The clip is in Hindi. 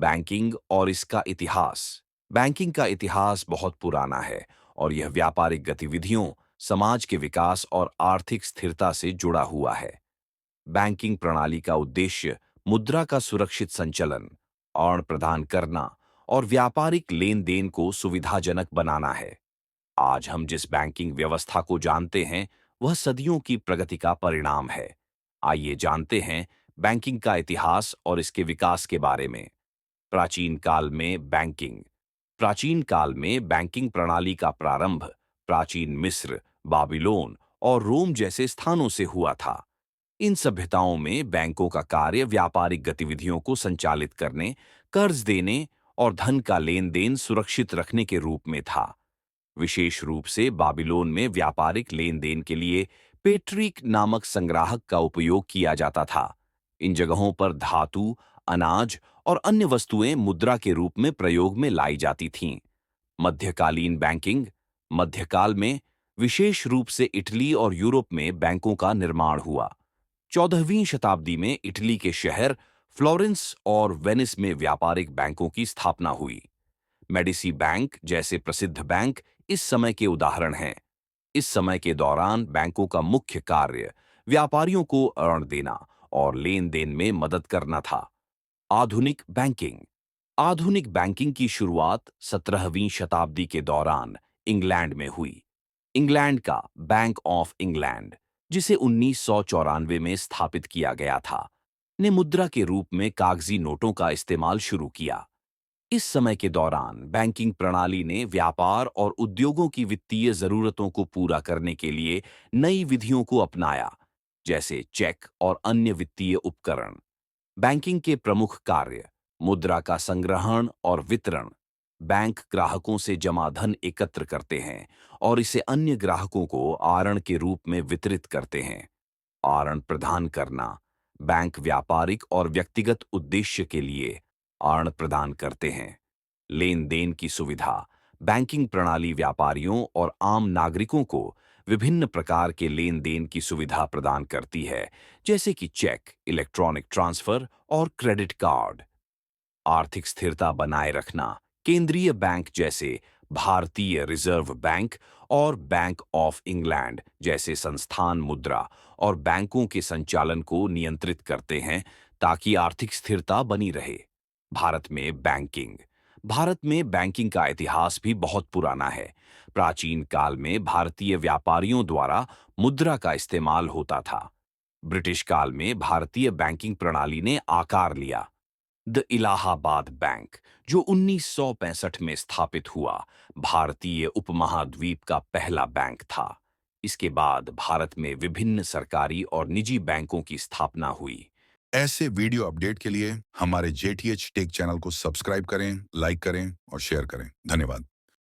बैंकिंग और इसका इतिहास। बैंकिंग का इतिहास बहुत पुराना है और यह व्यापारिक गतिविधियों, समाज के विकास और आर्थिक स्थिरता से जुड़ा हुआ है। बैंकिंग प्रणाली का उद्देश्य मुद्रा का सुरक्षित संचलन, आदान प्रदान करना और व्यापारिक लेन देन को सुविधाजनक बनाना है। आज हम जिस बैंकिंग व्यवस्था को जानते हैं, वह सदियों की प्रगति का परिणाम है। आइए जानते हैं बैंकिंग का इतिहास और इसके विकास के बारे में। प्राचीन काल में बैंकिंग। प्राचीन काल में बैंकिंग प्रणाली का प्रारंभ प्राचीन मिस्र, बाबिलोन और रोम जैसे स्थानों से हुआ था। इन सभ्यताओं में बैंकों का कार्य व्यापारिक गतिविधियों को संचालित करने, कर्ज देने और धन का लेन देन सुरक्षित रखने के रूप में था। विशेष रूप से बाबिलोन में व्यापारिक लेन देन के लिए पेट्रिक नामक संग्राहक का उपयोग किया जाता था। इन जगहों पर धातु, अनाज और अन्य वस्तुएं मुद्रा के रूप में प्रयोग में लाई जाती थीं। मध्यकालीन बैंकिंग। मध्यकाल में विशेष रूप से इटली और यूरोप में बैंकों का निर्माण हुआ। 14वीं शताब्दी में इटली के शहर फ्लोरेंस और वेनिस में व्यापारिक बैंकों की स्थापना हुई। मेडिसी बैंक जैसे प्रसिद्ध बैंक इस समय के उदाहरण हैं। इस समय के दौरान बैंकों का मुख्य कार्य व्यापारियों को ऋण देना और लेन देन में मदद करना था। आधुनिक बैंकिंग। आधुनिक बैंकिंग की शुरुआत 17वीं शताब्दी के दौरान इंग्लैंड में हुई। इंग्लैंड का बैंक ऑफ इंग्लैंड, जिसे 1994 में स्थापित किया गया था, ने मुद्रा के रूप में कागजी नोटों का इस्तेमाल शुरू किया। इस समय के दौरान बैंकिंग प्रणाली ने व्यापार और उद्योगों की वित्तीय जरूरतों को पूरा करने के लिए नई विधियों को अपनाया, जैसे चेक और अन्य वित्तीय उपकरण। बैंकिंग के प्रमुख कार्य: मुद्रा का संग्रहण और वितरण। बैंक ग्राहकों से जमा धन एकत्र करते हैं और इसे अन्य ग्राहकों को आरण के रूप में वितरित करते हैं। आरण प्रदान करना। बैंक व्यापारिक और व्यक्तिगत उद्देश्य के लिए आरण प्रदान करते हैं। लेन देन की सुविधा। बैंकिंग प्रणाली व्यापारियों और आम नागरिकों को विभिन्न प्रकार के लेन देन की सुविधा प्रदान करती है, जैसे कि चेक, इलेक्ट्रॉनिक ट्रांसफर और क्रेडिट कार्ड। आर्थिक स्थिरता बनाए रखना। केंद्रीय बैंक जैसे भारतीय रिजर्व बैंक और बैंक ऑफ इंग्लैंड जैसे संस्थान मुद्रा और बैंकों के संचालन को नियंत्रित करते हैं, ताकि आर्थिक स्थिरता बनी रहे। भारत में बैंकिंग। भारत में बैंकिंग का इतिहास भी बहुत पुराना है। प्राचीन काल में भारतीय व्यापारियों द्वारा मुद्रा का इस्तेमाल होता था। ब्रिटिश काल में भारतीय बैंकिंग प्रणाली ने आकार लिया। द इलाहाबाद बैंक, जो 1965 में स्थापित हुआ, भारतीय उपमहाद्वीप का पहला बैंक था। इसके बाद भारत में विभिन्न सरकारी और निजी बैंकों की स्थापना हुई। ऐसे वीडियो अपडेट के लिए हमारे JTH टेक चैनल को सब्सक्राइब करें, लाइक करें और शेयर करें। धन्यवाद।